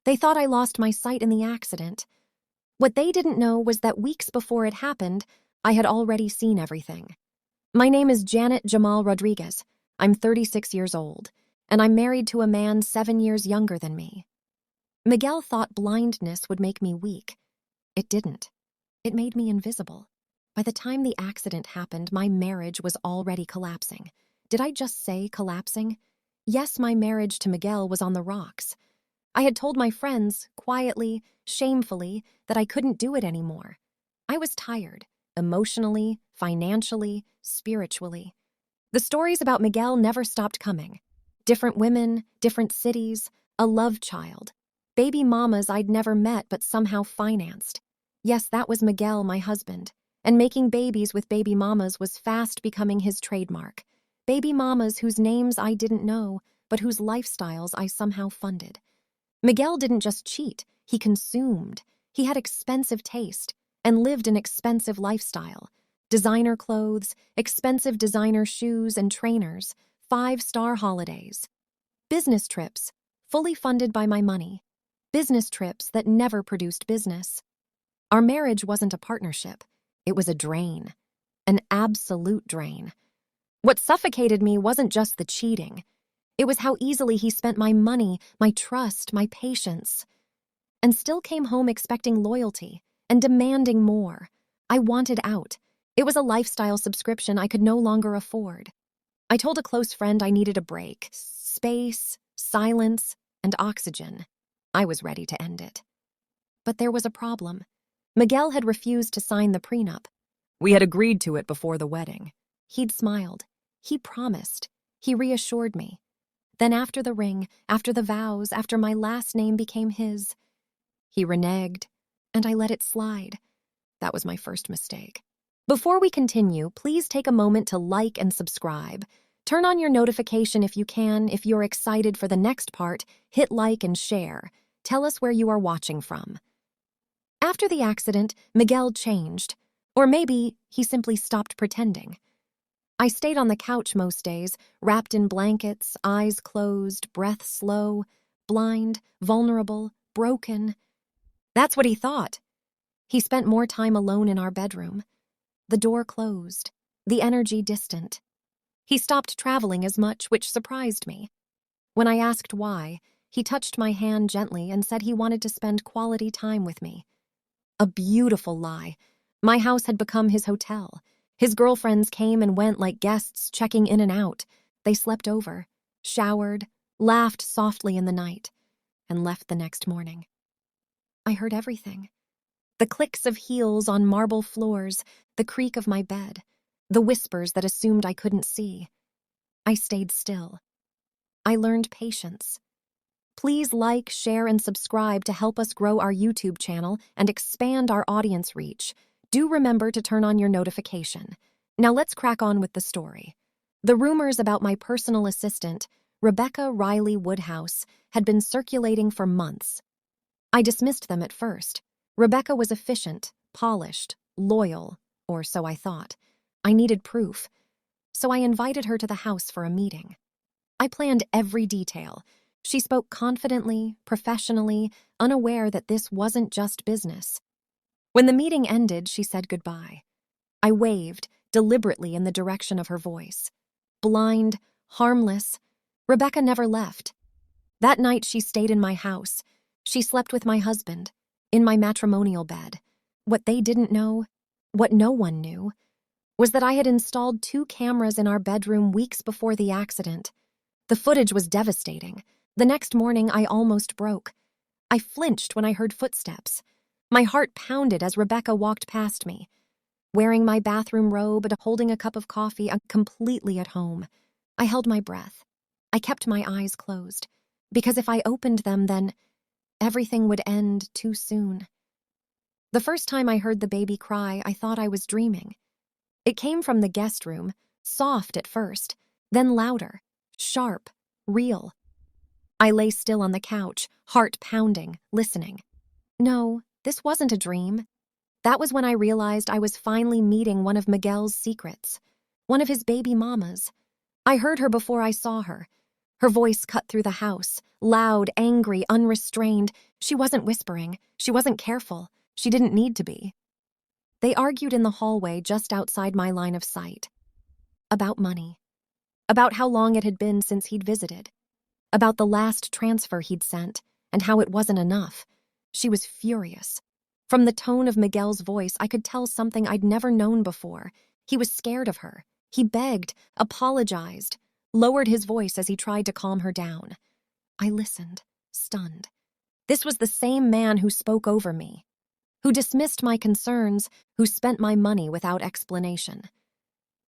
They thought I lost my sight in the accident. What they didn't know was that weeks before it happened, I had already seen everything. My name is Jamal Rodriguez. I'm 36 years old, and I'm married to a man 7 years younger than me. Miguel thought blindness would make me weak. It didn't. It made me invisible. By the time the accident happened, my marriage was already collapsing. Did I just say collapsing? Yes, my marriage to Miguel was on the rocks. I had told my friends, quietly, shamefully, that I couldn't do it anymore. I was tired, emotionally, financially, spiritually. The stories about Miguel never stopped coming. Different women, different cities, a love child. Baby mamas I'd never met but somehow financed. Yes, that was Miguel, my husband. And making babies with baby mamas was fast becoming his trademark. Baby mamas whose names I didn't know, but whose lifestyles I somehow funded. Miguel didn't just cheat, he consumed. He had expensive taste and lived an expensive lifestyle. Designer clothes, expensive designer shoes and trainers, 5-star holidays. Business trips, fully funded by my money. Business trips that never produced business. Our marriage wasn't a partnership. It was a drain. An absolute drain. What suffocated me wasn't just the cheating. It was how easily he spent my money, my trust, my patience. And still came home expecting loyalty and demanding more. I wanted out. It was a lifestyle subscription I could no longer afford. I told a close friend I needed a break. Space, silence, and oxygen. I was ready to end it. But there was a problem. Miguel had refused to sign the prenup. We had agreed to it before the wedding. He'd smiled. He promised. He reassured me. Then after the ring, after the vows, after my last name became his, he reneged, and I let it slide. That was my first mistake. Before we continue, please take a moment to like and subscribe. Turn on your notification if you can. If you're excited for the next part, hit like and share. Tell us where you are watching from. After the accident, Miguel changed. Or maybe he simply stopped pretending. I stayed on the couch most days, wrapped in blankets, eyes closed, breath slow, blind, vulnerable, broken. That's what he thought. He spent more time alone in our bedroom. The door closed, the energy distant. He stopped traveling as much, which surprised me. When I asked why, he touched my hand gently and said he wanted to spend quality time with me. A beautiful lie. My house had become his hotel. His girlfriends came and went like guests checking in and out. They slept over, showered, laughed softly in the night, and left the next morning. I heard everything. The clicks of heels on marble floors, the creak of my bed, the whispers that assumed I couldn't see. I stayed still. I learned patience. Please like, share, and subscribe to help us grow our YouTube channel and expand our audience reach. Do remember to turn on your notification. Now let's crack on with the story. The rumors about my personal assistant, Rebecca Riley Woodhouse, had been circulating for months. I dismissed them at first. Rebecca was efficient, polished, loyal, or so I thought. I needed proof, so I invited her to the house for a meeting. I planned every detail. She spoke confidently, professionally, unaware that this wasn't just business. When the meeting ended, she said goodbye. I waved, deliberately in the direction of her voice. Blind, harmless, Rebecca never left. That night she stayed in my house. She slept with my husband, in my matrimonial bed. What they didn't know, what no one knew, was that I had installed 2 cameras in our bedroom weeks before the accident. The footage was devastating. The next morning, I almost broke. I flinched when I heard footsteps. My heart pounded as Rebecca walked past me. Wearing my bathroom robe and holding a cup of coffee, I'm completely at home. I held my breath. I kept my eyes closed, because if I opened them, then everything would end too soon. The first time I heard the baby cry, I thought I was dreaming. It came from the guest room, soft at first, then louder, sharp, real. I lay still on the couch, heart pounding, listening. No, this wasn't a dream. That was when I realized I was finally meeting one of Miguel's secrets, one of his baby mamas. I heard her before I saw her. Her voice cut through the house, Loud, angry, unrestrained. She wasn't whispering. She wasn't careful. She didn't need to be. They argued in the hallway just outside my line of sight. About money. About how long it had been since he'd visited. About the last transfer he'd sent, and how it wasn't enough. She was furious. From the tone of Miguel's voice, I could tell something I'd never known before. He was scared of her. He begged, apologized, lowered his voice as he tried to calm her down. I listened, stunned. This was the same man who spoke over me, who dismissed my concerns, who spent my money without explanation.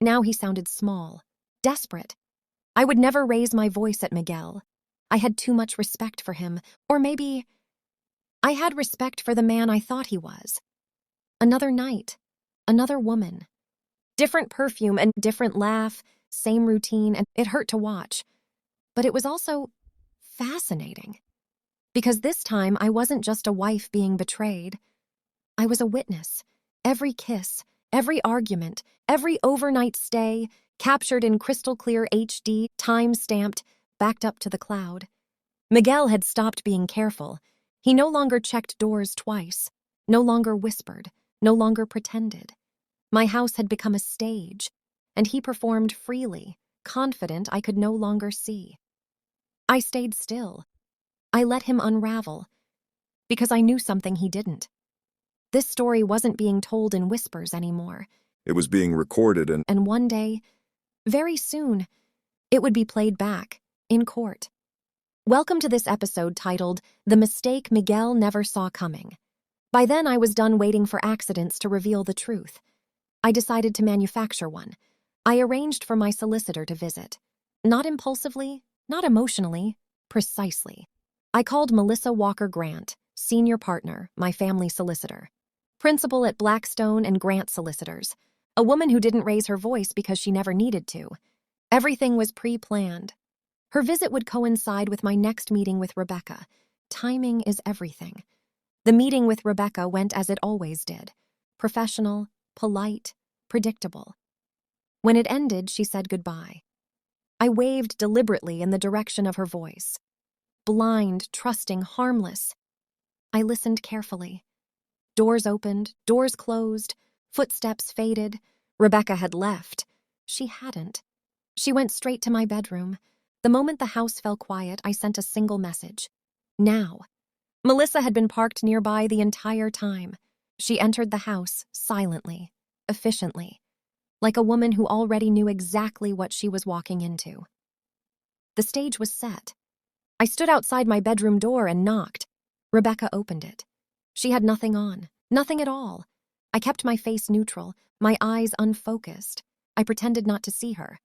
Now he sounded small, desperate. I would never raise my voice at Miguel. I had too much respect for him, or maybe I had respect for the man I thought he was. Another night, another woman. Different perfume and different laugh, same routine, and it hurt to watch. But it was also fascinating. Because this time I wasn't just a wife being betrayed. I was a witness. Every kiss, every argument, every overnight stay, captured in crystal clear HD, time-stamped, backed up to the cloud. Miguel had stopped being careful. He no longer checked doors twice, no longer whispered, no longer pretended. My house had become a stage, and he performed freely, confident I could no longer see. I stayed still. I let him unravel, because I knew something he didn't. This story wasn't being told in whispers anymore. It was being recorded And one day, very soon, it would be played back, in court. Welcome to this episode titled, The Mistake Miguel Never Saw Coming. By then I was done waiting for accidents to reveal the truth. I decided to manufacture one. I arranged for my solicitor to visit. Not impulsively, not emotionally, precisely. I called Melissa Walker Grant, senior partner, my family solicitor. Principal at Blackstone and Grant Solicitors. A woman who didn't raise her voice because she never needed to. Everything was pre-planned. Her visit would coincide with my next meeting with Rebecca. Timing is everything. The meeting with Rebecca went as it always did. Professional, polite, predictable. When it ended, she said goodbye. I waved deliberately in the direction of her voice. Blind, trusting, harmless. I listened carefully. Doors opened, doors closed, footsteps faded. Rebecca had left. She hadn't. She went straight to my bedroom. The moment the house fell quiet, I sent a single message. Now. Melissa had been parked nearby the entire time. She entered the house, silently, efficiently, like a woman who already knew exactly what she was walking into. The stage was set. I stood outside my bedroom door and knocked. Rebecca opened it. She had nothing on, nothing at all. I kept my face neutral, my eyes unfocused. I pretended not to see her.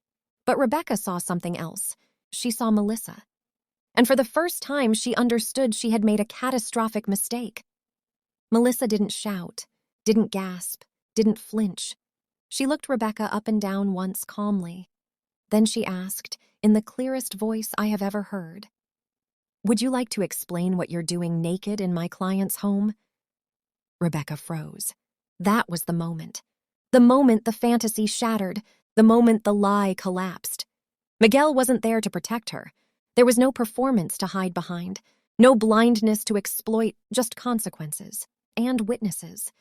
But Rebecca saw something else. She saw Melissa. And for the first time, she understood she had made a catastrophic mistake. Melissa didn't shout, didn't gasp, didn't flinch. She looked Rebecca up and down once calmly. Then she asked, in the clearest voice I have ever heard, "Would you like to explain what you're doing naked in my client's home?" Rebecca froze. That was the moment. The moment the fantasy shattered, the moment the lie collapsed. Miguel wasn't there to protect her. There was no performance to hide behind, no blindness to exploit, just consequences and witnesses.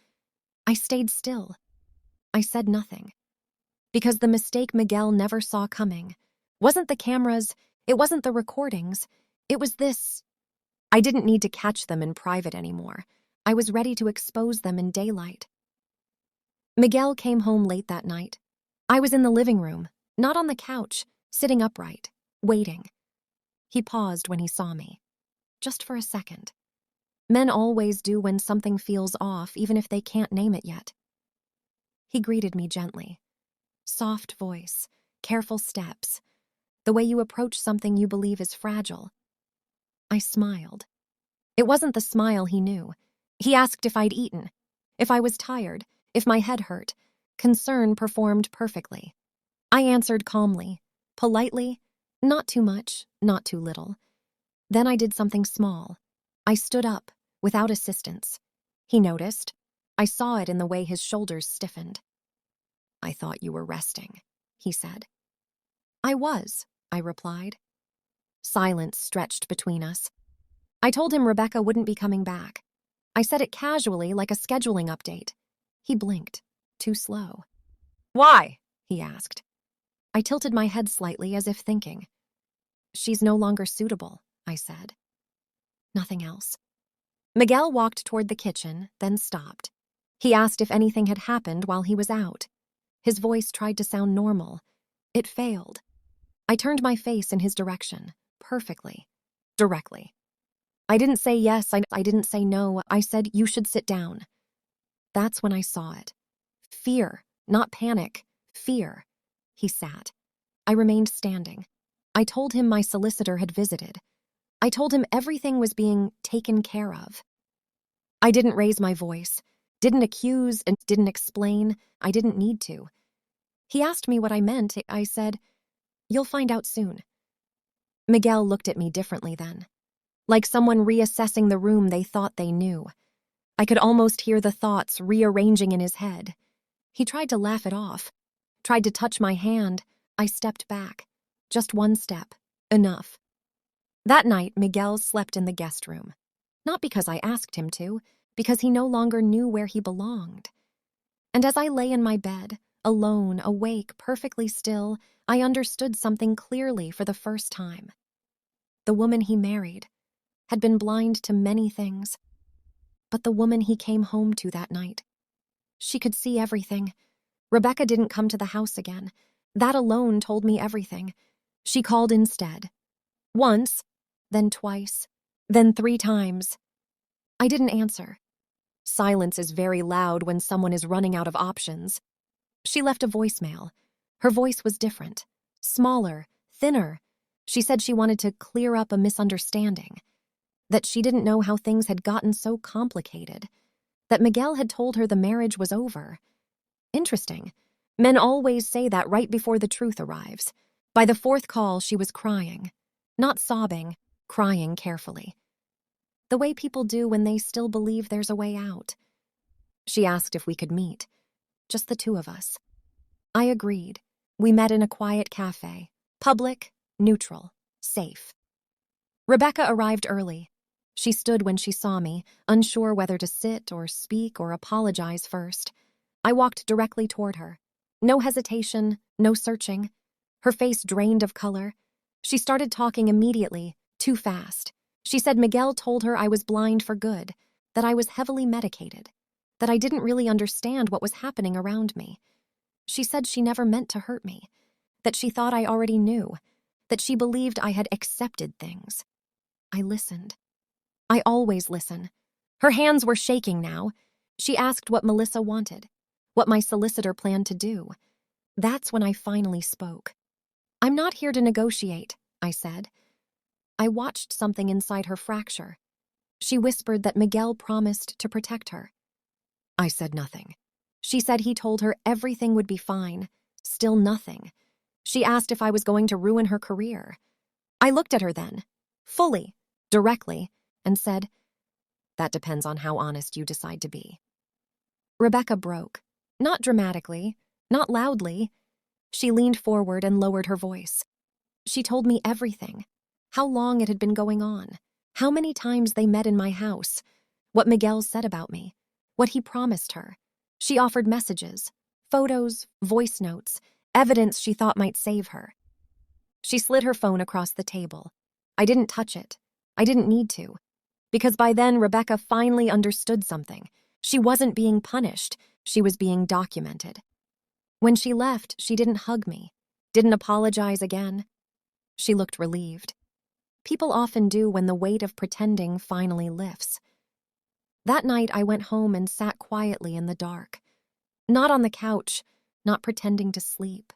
I stayed still. I said nothing. Because the mistake Miguel never saw coming wasn't the cameras, it wasn't the recordings, it was this. I didn't need to catch them in private anymore. I was ready to expose them in daylight. Miguel came home late that night. I was in the living room, not on the couch, sitting upright, waiting. He paused when he saw me. Just for a second. Men always do when something feels off, even if they can't name it yet. He greeted me gently. Soft voice, careful steps, the way you approach something you believe is fragile. I smiled. It wasn't the smile he knew. He asked if I'd eaten, if I was tired, if my head hurt. Concern performed perfectly. I answered calmly, politely, not too much, not too little. Then I did something small. I stood up, without assistance. He noticed. I saw it in the way his shoulders stiffened. "I thought you were resting," he said. "I was," I replied. Silence stretched between us. I told him Rebecca wouldn't be coming back. I said it casually, like a scheduling update. He blinked, too slow. "Why?" he asked. I tilted my head slightly as if thinking. "She's no longer suitable," I said. Nothing else. Miguel walked toward the kitchen, then stopped. He asked if anything had happened while he was out. His voice tried to sound normal. It failed. I turned my face in his direction, perfectly, directly. I didn't say yes, I didn't say no, I said, "You should sit down." That's when I saw it. Fear, not panic, fear. He sat. I remained standing. I told him my solicitor had visited. I told him everything was being taken care of. I didn't raise my voice, didn't accuse and didn't explain. I didn't need to. He asked me what I meant. I said, "You'll find out soon." Miguel looked at me differently then, like someone reassessing the room they thought they knew. I could almost hear the thoughts rearranging in his head. He tried to laugh it off, tried to touch my hand. I stepped back. Just one step. Enough. That night, Miguel slept in the guest room. Not because I asked him to, because he no longer knew where he belonged. And as I lay in my bed, alone, awake, perfectly still, I understood something clearly for the first time. The woman he married had been blind to many things, but the woman he came home to that night, she could see everything. Rebecca didn't come to the house again. That alone told me everything. She called instead. Once, then twice, then 3 times. I didn't answer. Silence is very loud when someone is running out of options. She left a voicemail. Her voice was different, smaller, thinner. She said she wanted to clear up a misunderstanding, that she didn't know how things had gotten so complicated, that Miguel had told her the marriage was over. Interesting. Men always say that right before the truth arrives. By the 4th call, she was crying. Not sobbing, crying carefully. The way people do when they still believe there's a way out. She asked if we could meet. Just the 2 of us. I agreed. We met in a quiet cafe. Public, neutral, safe. Rebecca arrived early. She stood when she saw me, unsure whether to sit or speak or apologize first. I walked directly toward her. No hesitation, no searching. Her face drained of color. She started talking immediately, too fast. She said Miguel told her I was blind for good, that I was heavily medicated, that I didn't really understand what was happening around me. She said she never meant to hurt me, that she thought I already knew, that she believed I had accepted things. I listened. I always listen. Her hands were shaking now. She asked what Melissa wanted, what my solicitor planned to do. That's when I finally spoke. "I'm not here to negotiate," I said. I watched something inside her fracture. She whispered that Miguel promised to protect her. I said nothing. She said he told her everything would be fine. Still nothing. She asked if I was going to ruin her career. I looked at her then, fully, directly, and said, "That depends on how honest you decide to be." Rebecca broke. Not dramatically, not loudly. She leaned forward and lowered her voice. She told me everything. How long it had been going on. How many times they met in my house. What Miguel said about me. What he promised her. She offered messages, photos, voice notes, evidence she thought might save her. She slid her phone across the table. I didn't touch it. I didn't need to. Because by then, Rebecca finally understood something. She wasn't being punished. She was being documented. When she left, she didn't hug me, didn't apologize again. She looked relieved. People often do when the weight of pretending finally lifts. That night, I went home and sat quietly in the dark. Not on the couch, not pretending to sleep,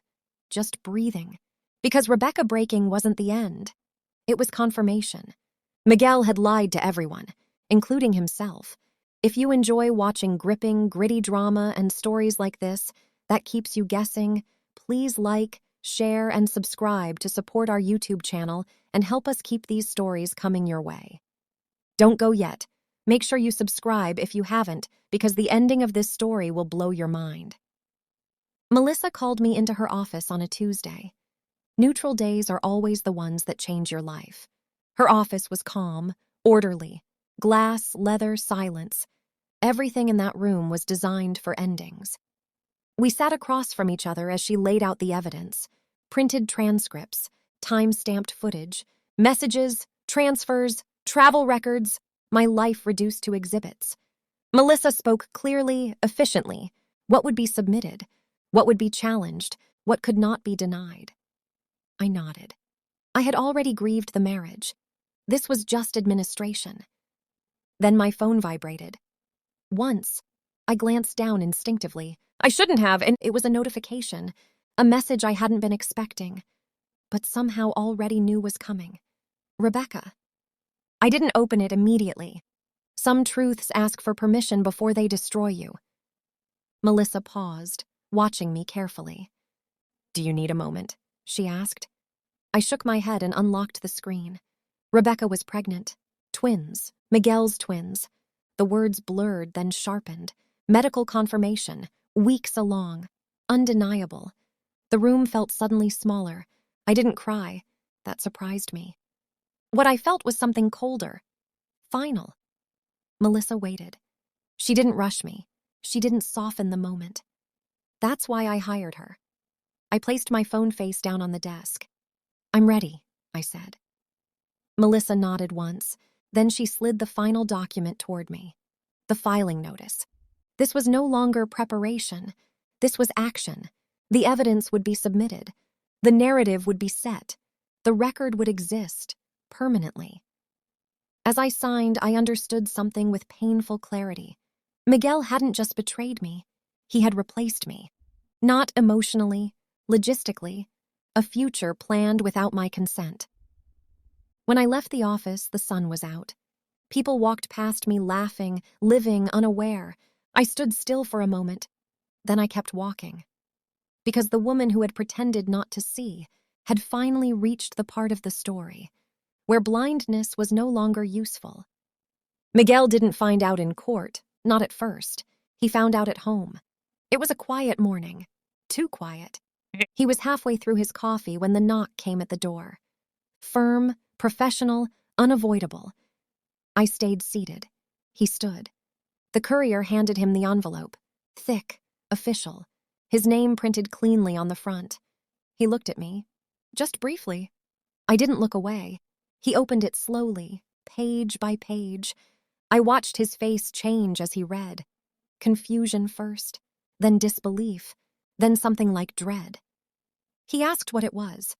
just breathing. Because Rebecca breaking wasn't the end. It was confirmation. Miguel had lied to everyone, including himself. If you enjoy watching gripping, gritty drama and stories like this that keeps you guessing, please like, share, and subscribe to support our YouTube channel and help us keep these stories coming your way. Don't go yet. Make sure you subscribe if you haven't, because the ending of this story will blow your mind. Melissa called me into her office on a Tuesday. Neutral days are always the ones that change your life. Her office was calm, orderly, glass, leather, silence. Everything in that room was designed for endings. We sat across from each other as she laid out the evidence: printed transcripts, time-stamped footage, messages, transfers, travel records, my life reduced to exhibits. Melissa spoke clearly, efficiently. What would be submitted? What would be challenged? What could not be denied? I nodded. I had already grieved the marriage. This was just administration. Then my phone vibrated. Once, I glanced down instinctively. I shouldn't have, and it was a notification, a message I hadn't been expecting, but somehow already knew was coming. Rebecca. I didn't open it immediately. Some truths ask for permission before they destroy you. Melissa paused, watching me carefully. "Do you need a moment?" she asked. I shook my head and unlocked the screen. Rebecca was pregnant. Twins. Miguel's twins. The words blurred, then sharpened. Medical confirmation. Weeks along. Undeniable. The room felt suddenly smaller. I didn't cry. That surprised me. What I felt was something colder. Final. Melissa waited. She didn't rush me. She didn't soften the moment. That's why I hired her. I placed my phone face down on the desk. "I'm ready," I said. Melissa nodded once, then she slid the final document toward me. The filing notice. This was no longer preparation. This was action. The evidence would be submitted. The narrative would be set. The record would exist, permanently. As I signed, I understood something with painful clarity. Miguel hadn't just betrayed me. He had replaced me. Not emotionally, logistically, a future planned without my consent. When I left the office, the sun was out. People walked past me laughing, living, unaware. I stood still for a moment. Then I kept walking. Because the woman who had pretended not to see had finally reached the part of the story where blindness was no longer useful. Miguel didn't find out in court, not at first. He found out at home. It was a quiet morning. Too quiet. He was halfway through his coffee when the knock came at the door. Firm, professional, unavoidable. I stayed seated. He stood. The courier handed him the envelope. Thick, official. His name printed cleanly on the front. He looked at me. Just briefly. I didn't look away. He opened it slowly, page by page. I watched his face change as he read. Confusion first, then disbelief, then something like dread. He asked what it was.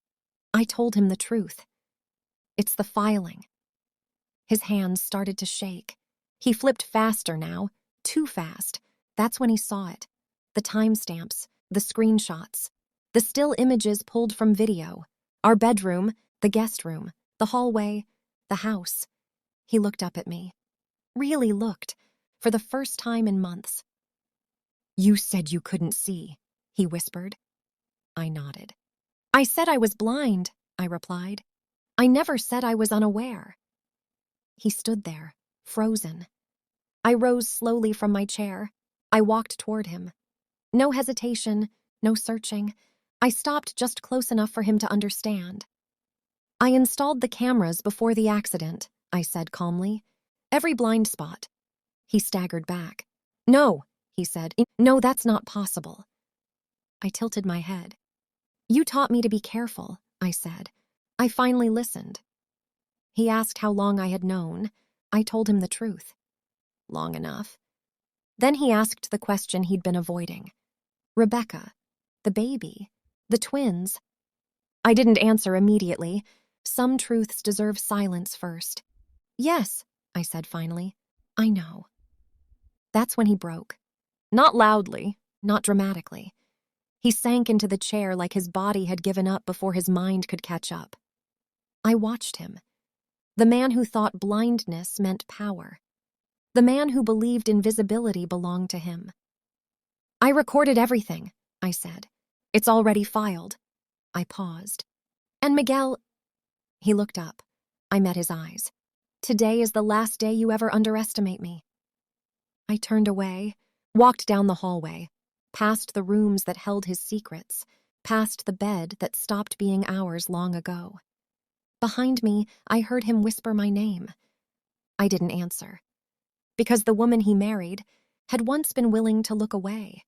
I told him the truth. "It's the filing." His hands started to shake. He flipped faster now, too fast. That's when he saw it. The timestamps, the screenshots, the still images pulled from video. Our bedroom, the guest room, the hallway, the house. He looked up at me. Really looked, for the first time in months. "You said you couldn't see," he whispered. I nodded. "I said I was blind," I replied. "I never said I was unaware." He stood there, frozen. I rose slowly from my chair. I walked toward him. No hesitation, no searching. I stopped just close enough for him to understand. "I installed the cameras before the accident," I said calmly. "Every blind spot." He staggered back. "No," he said. "No, that's not possible." I tilted my head. "You taught me to be careful," I said. I finally listened. He asked how long I had known. I told him the truth. Long enough. Then he asked the question he'd been avoiding. Rebecca, the baby, the twins. I didn't answer immediately. Some truths deserve silence first. "Yes," I said finally. "I know." That's when he broke. Not loudly, not dramatically. He sank into the chair like his body had given up before his mind could catch up. I watched him. The man who thought blindness meant power. The man who believed invisibility belonged to him. "I recorded everything," I said. "It's already filed." I paused. "And Miguel—" He looked up. I met his eyes. "Today is the last day you ever underestimate me." I turned away, walked down the hallway, past the rooms that held his secrets, past the bed that stopped being ours long ago. Behind me, I heard him whisper my name. I didn't answer, because the woman he married had once been willing to look away.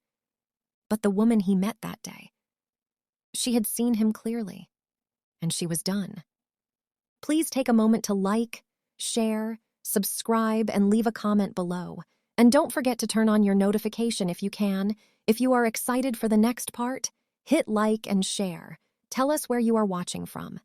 But the woman he met that day, she had seen him clearly, and she was done. Please take a moment to like, share, subscribe, and leave a comment below. And don't forget to turn on your notification if you can. If you are excited for the next part, hit like and share. Tell us where you are watching from.